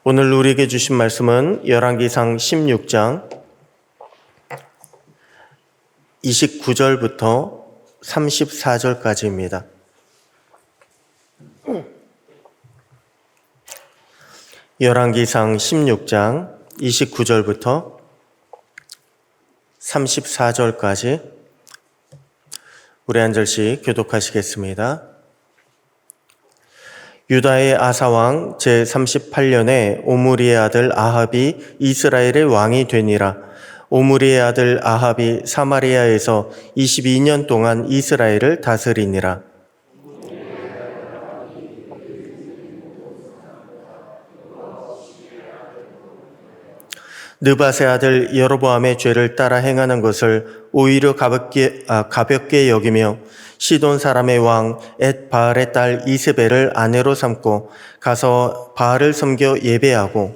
오늘 우리에게 주신 말씀은 열왕기상 16장 29절부터 34절까지입니다. 열왕기상 16장 29절부터 34절까지 우리 한 절씩 교독하시겠습니다. 유다의 아사왕 제38년에 오므리의 아들 아합이 이스라엘의 왕이 되니라. 오므리의 아들 아합이 사마리아에서 22년 동안 이스라엘을 다스리니라. 느밧의 아들 여로보암의 죄를 따라 행하는 것을 오히려 가볍게 여기며 시돈 사람의 왕 엣바알의 딸 이세벨을 아내로 삼고 가서 바알을 섬겨 예배하고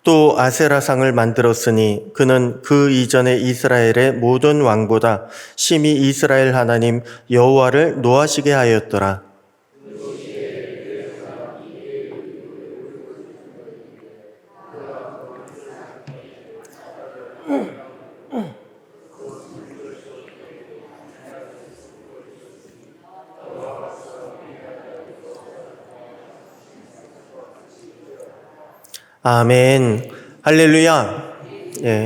또 아세라상을 만들었으니 그는 그 이전에 이스라엘의 모든 왕보다 심히 이스라엘 하나님 여호와를 노하시게 하였더라. 아멘. 할렐루야.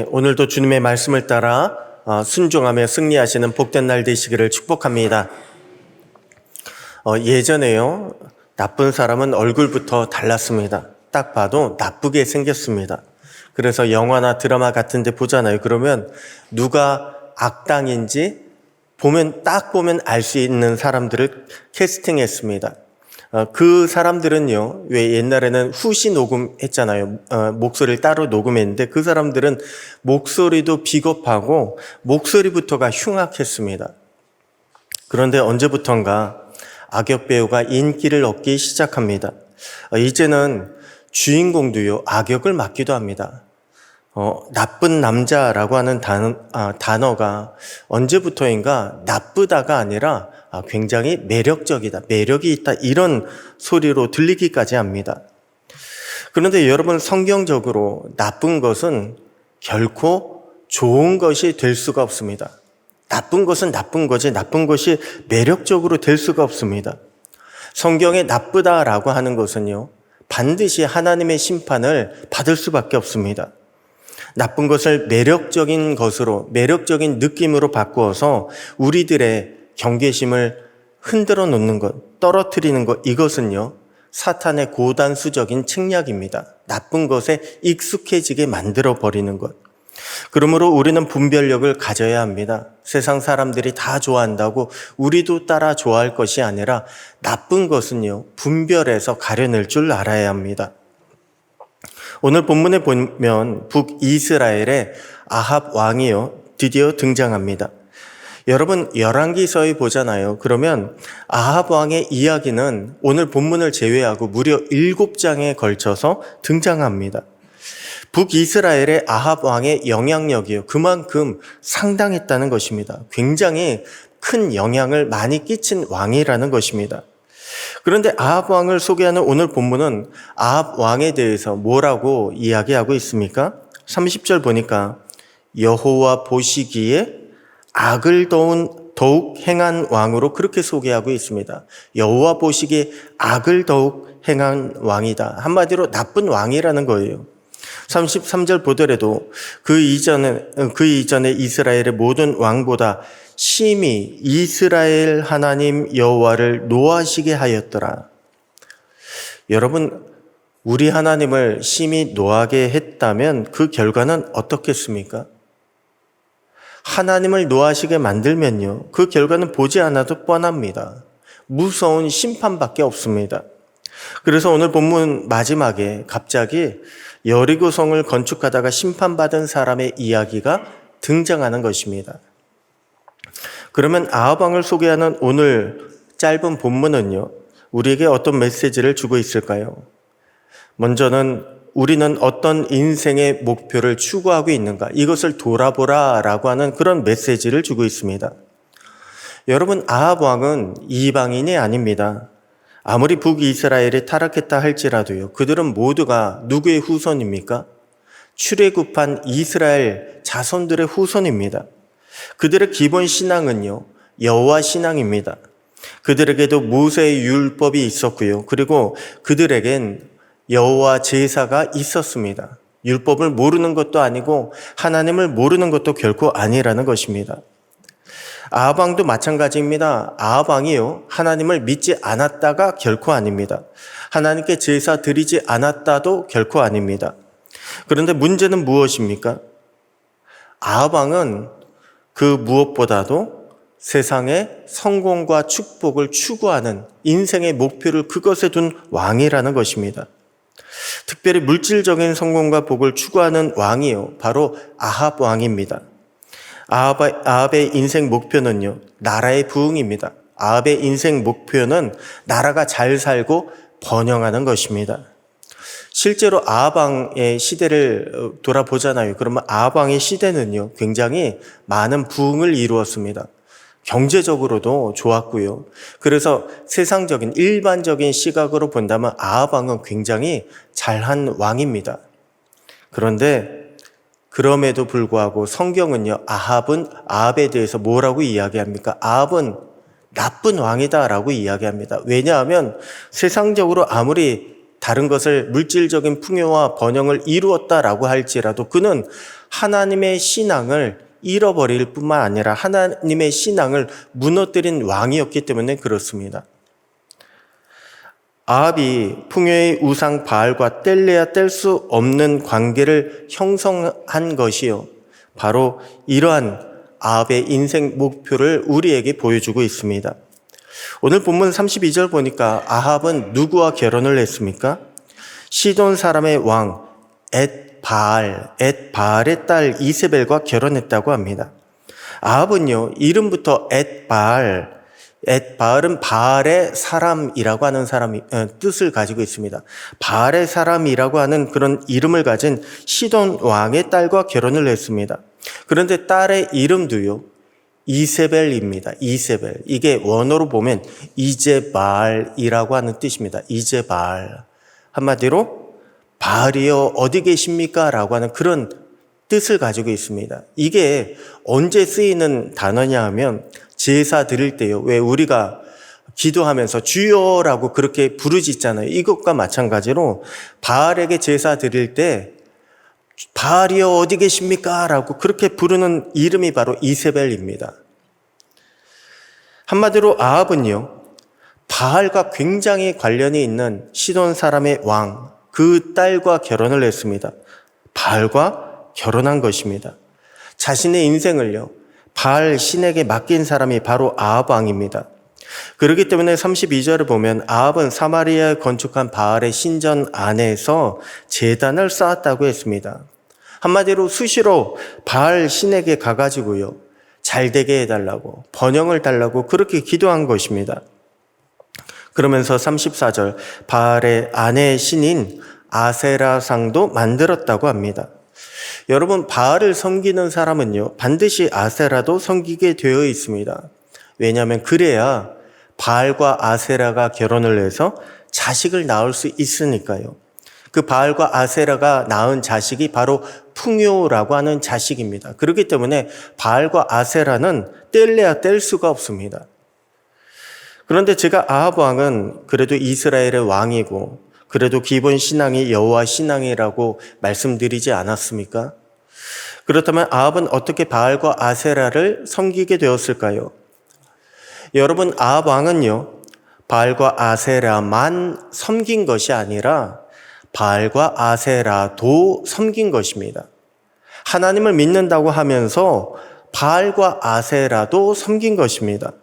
오늘도 주님의 말씀을 따라 순종하며 승리하시는 복된 날 되시기를 축복합니다. 예전에요, 나쁜 사람은 얼굴부터 달랐습니다. 딱 봐도 나쁘게 생겼습니다. 그래서 영화나 드라마 같은 데 보잖아요. 그러면 누가 악당인지 딱 보면 알 수 있는 사람들을 캐스팅했습니다. 그 사람들은요, 왜 옛날에는 후시 녹음했잖아요. 목소리를 따로 녹음했는데 그 사람들은 목소리도 비겁하고 목소리부터가 흉악했습니다. 그런데 언제부턴가 악역 배우가 인기를 얻기 시작합니다. 이제는 주인공도요, 악역을 맡기도 합니다. 나쁜 남자라고 하는 단어가 언제부터인가 나쁘다가 아니라 굉장히 매력적이다, 매력이 있다, 이런 소리로 들리기까지 합니다. 그런데 여러분, 성경적으로 나쁜 것은 결코 좋은 것이 될 수가 없습니다. 나쁜 것은 나쁜 거지 나쁜 것이 매력적으로 될 수가 없습니다. 성경에 나쁘다라고 하는 것은요, 반드시 하나님의 심판을 받을 수밖에 없습니다. 나쁜 것을 매력적인 것으로, 매력적인 느낌으로 바꾸어서 우리들의 경계심을 흔들어 놓는 것, 떨어뜨리는 것, 이것은요, 사탄의 고단수적인 책략입니다. 나쁜 것에 익숙해지게 만들어 버리는 것. 그러므로 우리는 분별력을 가져야 합니다. 세상 사람들이 다 좋아한다고 우리도 따라 좋아할 것이 아니라 나쁜 것은요, 분별해서 가려낼 줄 알아야 합니다. 오늘 본문에 보면 북이스라엘의 아합 왕이요, 드디어 등장합니다. 여러분, 열왕기서에 보잖아요. 그러면 아합 왕의 이야기는 오늘 본문을 제외하고 무려 7장에 걸쳐서 등장합니다. 북이스라엘의 아합 왕의 영향력이요, 그만큼 상당했다는 것입니다. 굉장히 큰 영향을 많이 끼친 왕이라는 것입니다. 그런데 아합 왕을 소개하는 오늘 본문은 아합 왕에 대해서 뭐라고 이야기하고 있습니까? 30절 보니까 여호와 보시기에 악을 더욱 행한 왕으로 그렇게 소개하고 있습니다. 여호와 보시기에 악을 더욱 행한 왕이다. 한마디로 나쁜 왕이라는 거예요. 33절 보더라도 그 이전에 이스라엘의 모든 왕보다 심히 이스라엘 하나님 여호와를 노하시게 하였더라. 여러분, 우리 하나님을 심히 노하게 했다면 그 결과는 어떻겠습니까? 하나님을 노하시게 만들면요, 그 결과는 보지 않아도 뻔합니다. 무서운 심판밖에 없습니다. 그래서 오늘 본문 마지막에 갑자기 여리고성을 건축하다가 심판받은 사람의 이야기가 등장하는 것입니다. 그러면 아합 왕을 소개하는 오늘 짧은 본문은요, 우리에게 어떤 메시지를 주고 있을까요? 먼저는 우리는 어떤 인생의 목표를 추구하고 있는가, 이것을 돌아보라라고 하는 그런 메시지를 주고 있습니다. 여러분, 아합 왕은 이방인이 아닙니다. 아무리 북이스라엘이 타락했다 할지라도요, 그들은 모두가 누구의 후손입니까? 출애굽한 이스라엘 자손들의 후손입니다. 그들의 기본 신앙은요, 여호와 신앙입니다. 그들에게도 모세의 율법이 있었고요. 그리고 그들에겐 여호와 제사가 있었습니다. 율법을 모르는 것도 아니고 하나님을 모르는 것도 결코 아니라는 것입니다. 아합 왕도 마찬가지입니다. 아합 왕이요, 하나님을 믿지 않았다가 결코 아닙니다. 하나님께 제사 드리지 않았다도 결코 아닙니다. 그런데 문제는 무엇입니까? 아합 왕은 그 무엇보다도 세상의 성공과 축복을 추구하는 인생의 목표를 그것에 둔 왕이라는 것입니다. 특별히 물질적인 성공과 복을 추구하는 왕이요, 바로 아합 왕입니다. 아합의 인생 목표는요, 나라의 부흥입니다. 아합의 인생 목표는 나라가 잘 살고 번영하는 것입니다. 실제로 아합 왕의 시대를 돌아보잖아요. 그러면 아합 왕의 시대는요, 굉장히 많은 부흥을 이루었습니다. 경제적으로도 좋았고요. 그래서 세상적인 일반적인 시각으로 본다면 아합 왕은 굉장히 잘한 왕입니다. 그런데 그럼에도 불구하고 성경은요, 아합에 대해서 뭐라고 이야기합니까? 아합은 나쁜 왕이다라고 이야기합니다. 왜냐하면 세상적으로 아무리 다른 것을 물질적인 풍요와 번영을 이루었다라고 할지라도 그는 하나님의 신앙을 잃어버릴 뿐만 아니라 하나님의 신앙을 무너뜨린 왕이었기 때문에 그렇습니다. 아합이 풍요의 우상 바알과 뗄래야 뗄 수 없는 관계를 형성한 것이요, 바로 이러한 아합의 인생 목표를 우리에게 보여주고 있습니다. 오늘 본문 32절 보니까 아합은 누구와 결혼을 했습니까? 시돈 사람의 왕 엣바알의 딸 이세벨과 결혼했다고 합니다. 아합은요, 이름부터 엣바알은 바알의 사람이라고 하는 뜻을 가지고 있습니다. 바알의 사람이라고 하는 그런 이름을 가진 시돈 왕의 딸과 결혼을 했습니다. 그런데 딸의 이름도요, 이세벨입니다. 이세벨. 이게 원어로 보면 이제바알이라고 하는 뜻입니다. 이제바알. 한마디로 바알이여 어디 계십니까? 라고 하는 그런 뜻을 가지고 있습니다. 이게 언제 쓰이는 단어냐 하면 제사 드릴 때요. 왜 우리가 기도하면서 주여라고 그렇게 부르짖잖아요. 이것과 마찬가지로 바알에게 제사 드릴 때 바알이여 어디 계십니까? 라고 그렇게 부르는 이름이 바로 이세벨입니다. 한마디로 아합은요, 바알과 굉장히 관련이 있는 시돈 사람의 왕, 그 딸과 결혼을 했습니다. 바알과 결혼한 것입니다. 자신의 인생을요, 바알 신에게 맡긴 사람이 바로 아합 왕입니다. 그렇기 때문에 32절을 보면 아합은 사마리아에 건축한 바알의 신전 안에서 제단을 쌓았다고 했습니다. 한마디로 수시로 바알 신에게 가가지고요, 잘 되게 해달라고, 번영을 달라고 그렇게 기도한 것입니다. 그러면서 34절, 바알의 아내의 신인 아세라상도 만들었다고 합니다. 여러분, 바알을 섬기는 사람은요, 반드시 아세라도 섬기게 되어 있습니다. 왜냐하면 그래야 바알과 아세라가 결혼을 해서 자식을 낳을 수 있으니까요. 그 바알과 아세라가 낳은 자식이 바로 풍요라고 하는 자식입니다. 그렇기 때문에 바알과 아세라는 뗄래야 뗄 수가 없습니다. 그런데 제가 아합 왕은 그래도 이스라엘의 왕이고 그래도 기본 신앙이 여호와 신앙이라고 말씀드리지 않았습니까? 그렇다면 아합은 어떻게 바알과 아세라를 섬기게 되었을까요? 여러분, 아합 왕은요, 바알과 아세라만 섬긴 것이 아니라 바알과 아세라도 섬긴 것입니다. 하나님을 믿는다고 하면서 바알과 아세라도 섬긴 것입니다.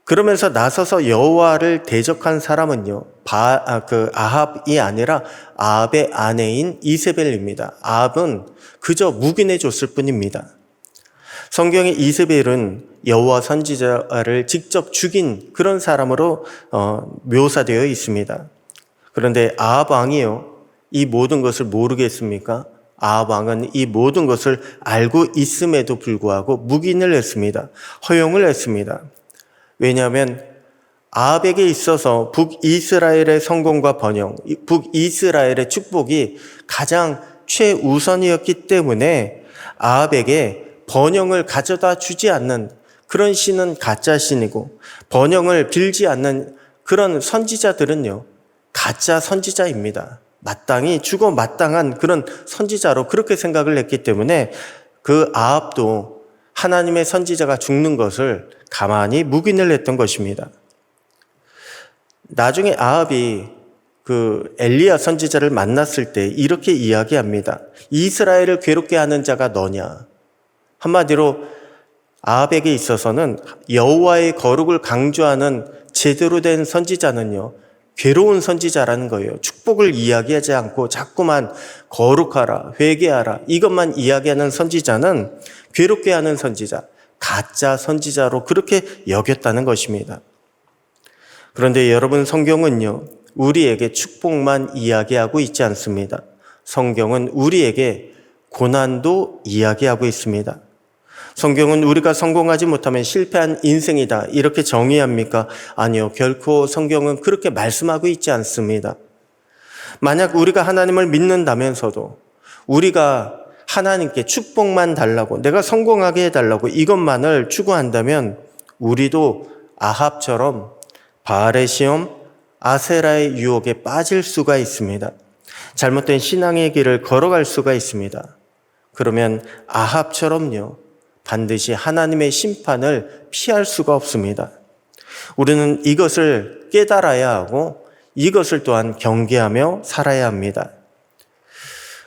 그러면서 나서서 여호와를 대적한 사람은요, 아합이 아니라 아합의 아내인 이세벨입니다. 아합은 그저 묵인해 줬을 뿐입니다. 성경에 이세벨은 여호와 선지자를 직접 죽인 그런 사람으로 묘사되어 있습니다. 그런데 아합 왕이요, 이 모든 것을 모르겠습니까? 아합 왕은 이 모든 것을 알고 있음에도 불구하고 묵인을 했습니다. 허용을 했습니다. 왜냐하면 아합에게 있어서 북이스라엘의 성공과 번영, 북이스라엘의 축복이 가장 최우선이었기 때문에 아합에게 번영을 가져다 주지 않는 그런 신은 가짜 신이고, 번영을 빌지 않는 그런 선지자들은요, 가짜 선지자입니다. 마땅히 죽어 마땅한 그런 선지자로 그렇게 생각을 했기 때문에 그 아합도 하나님의 선지자가 죽는 것을 가만히 묵인을 했던 것입니다. 나중에 아합이 그 엘리야 선지자를 만났을 때 이렇게 이야기합니다. 이스라엘을 괴롭게 하는 자가 너냐? 한마디로 아합에게 있어서는 여호와의 거룩을 강조하는 제대로 된 선지자는요, 괴로운 선지자라는 거예요. 축복을 이야기하지 않고 자꾸만 거룩하라, 회개하라 이것만 이야기하는 선지자는 괴롭게 하는 선지자, 가짜 선지자로 그렇게 여겼다는 것입니다. 그런데 여러분, 성경은요, 우리에게 축복만 이야기하고 있지 않습니다. 성경은 우리에게 고난도 이야기하고 있습니다. 성경은 우리가 성공하지 못하면 실패한 인생이다 이렇게 정의합니까? 아니요, 결코 성경은 그렇게 말씀하고 있지 않습니다. 만약 우리가 하나님을 믿는다면서도 우리가 하나님께 축복만 달라고, 내가 성공하게 해달라고 이것만을 추구한다면 우리도 아합처럼 바알의 시험, 아세라의 유혹에 빠질 수가 있습니다. 잘못된 신앙의 길을 걸어갈 수가 있습니다. 그러면 아합처럼요, 반드시 하나님의 심판을 피할 수가 없습니다. 우리는 이것을 깨달아야 하고 이것을 또한 경계하며 살아야 합니다.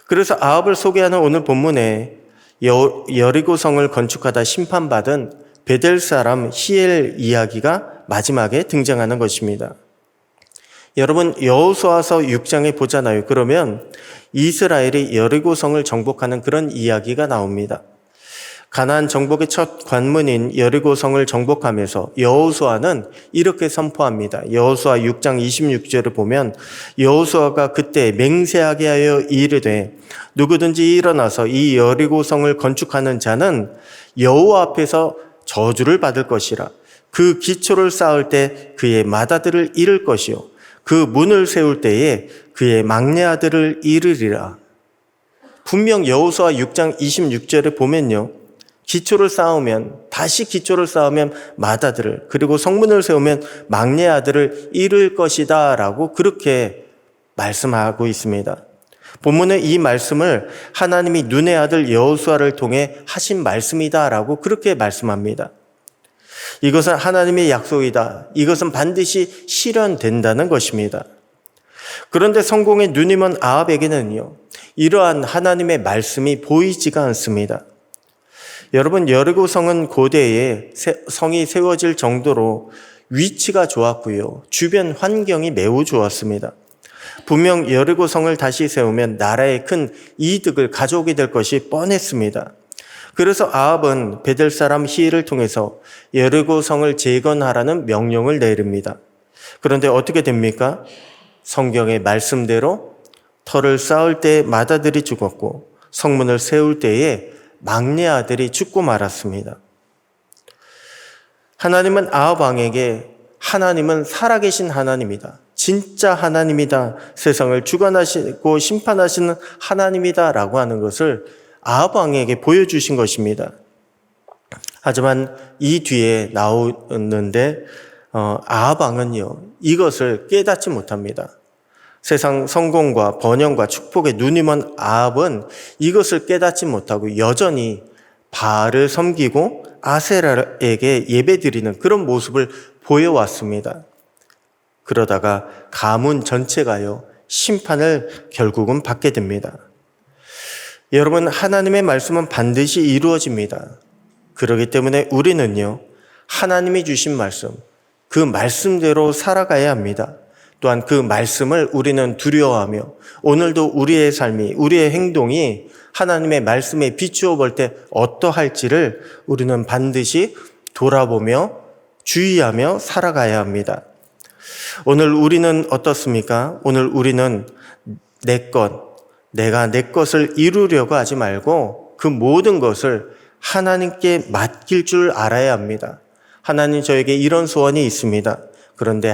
그래서 아합을 소개하는 오늘 본문에 여리고성을 건축하다 심판받은 베델 사람 히엘 이야기가 마지막에 등장하는 것입니다. 여러분, 여호수아서 6장에 보잖아요. 그러면 이스라엘이 여리고성을 정복하는 그런 이야기가 나옵니다. 가나안 정복의 첫 관문인 여리고성을 정복하면서 여호수아는 이렇게 선포합니다. 여호수아 6장 26절을 보면 여호수아가 그때 맹세하게 하여 이르되 누구든지 일어나서 이 여리고성을 건축하는 자는 여호와 앞에서 저주를 받을 것이라. 그 기초를 쌓을 때 그의 맏아들을 잃을 것이요 그 문을 세울 때에 그의 막내 아들을 잃으리라. 분명 여호수아 6장 26절에 보면요, 기초를 쌓으면, 다시 기초를 쌓으면 맏아들을, 그리고 성문을 세우면 막내 아들을 잃을 것이다 라고 그렇게 말씀하고 있습니다. 본문의 이 말씀을 하나님이 눈의 아들 여호수아를 통해 하신 말씀이다 라고 그렇게 말씀합니다. 이것은 하나님의 약속이다. 이것은 반드시 실현된다는 것입니다. 그런데 성공의 눈이 먼 아합에게는요, 이러한 하나님의 말씀이 보이지가 않습니다. 여러분, 여리고성은 고대에 성이 세워질 정도로 위치가 좋았고요, 주변 환경이 매우 좋았습니다. 분명 여리고성을 다시 세우면 나라에 큰 이득을 가져오게 될 것이 뻔했습니다. 그래서 아합은 베델 사람 히엘을 통해서 여리고성을 재건하라는 명령을 내립니다. 그런데 어떻게 됩니까? 성경의 말씀대로 터를 쌓을 때 맏아들이 죽었고 성문을 세울 때에 막내 아들이 죽고 말았습니다. 하나님은 아합 왕에게 하나님은 살아계신 하나님이다, 진짜 하나님이다, 세상을 주관하시고 심판하시는 하나님이다 라고 하는 것을 아합 왕에게 보여주신 것입니다. 하지만 이 뒤에 나오는데 아합 왕은요, 이것을 깨닫지 못합니다. 세상 성공과 번영과 축복에 눈이 먼 아합은 이것을 깨닫지 못하고 여전히 바알을 섬기고 아세라에게 예배드리는 그런 모습을 보여왔습니다. 그러다가 가문 전체가요, 심판을 결국은 받게 됩니다. 여러분, 하나님의 말씀은 반드시 이루어집니다. 그렇기 때문에 우리는요, 하나님이 주신 말씀, 그 말씀대로 살아가야 합니다. 또한 그 말씀을 우리는 두려워하며 오늘도 우리의 삶이, 우리의 행동이 하나님의 말씀에 비추어 볼 때 어떠할지를 우리는 반드시 돌아보며 주의하며 살아가야 합니다. 오늘 우리는 어떻습니까? 오늘 우리는 내 것, 내가 내 것을 이루려고 하지 말고 그 모든 것을 하나님께 맡길 줄 알아야 합니다. 하나님, 저에게 이런 소원이 있습니다. 그런데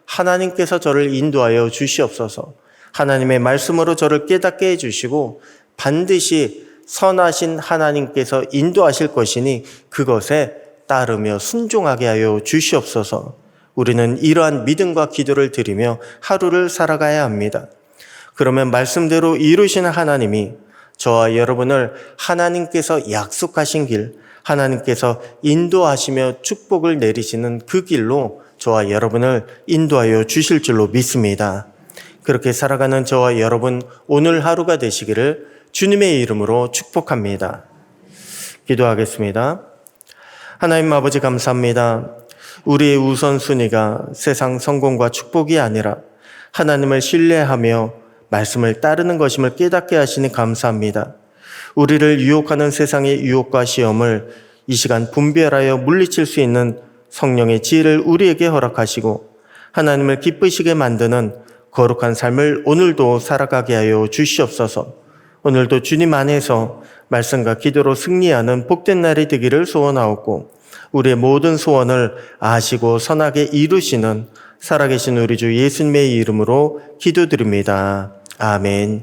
하나님께서 저를 인도하여 주시옵소서. 하나님의 말씀으로 저를 깨닫게 해주시고 반드시 선하신 하나님께서 인도하실 것이니 그것에 따르며 순종하게 하여 주시옵소서. 우리는 이러한 믿음과 기도를 드리며 하루를 살아가야 합니다. 그러면 말씀대로 이루시는 하나님이 저와 여러분을 하나님께서 약속하신 길, 하나님께서 인도하시며 축복을 내리시는 그 길로 저와 여러분을 인도하여 주실 줄로 믿습니다. 그렇게 살아가는 저와 여러분 오늘 하루가 되시기를 주님의 이름으로 축복합니다. 기도하겠습니다. 하나님 아버지 감사합니다. 우리의 우선순위가 세상 성공과 축복이 아니라 하나님을 신뢰하며 말씀을 따르는 것임을 깨닫게 하시니 감사합니다. 우리를 유혹하는 세상의 유혹과 시험을 이 시간 분별하여 물리칠 수 있는 성령의 지혜를 우리에게 허락하시고 하나님을 기쁘시게 만드는 거룩한 삶을 오늘도 살아가게 하여 주시옵소서. 오늘도 주님 안에서 말씀과 기도로 승리하는 복된 날이 되기를 소원하옵고 우리의 모든 소원을 아시고 선하게 이루시는 살아계신 우리 주 예수님의 이름으로 기도드립니다. 아멘.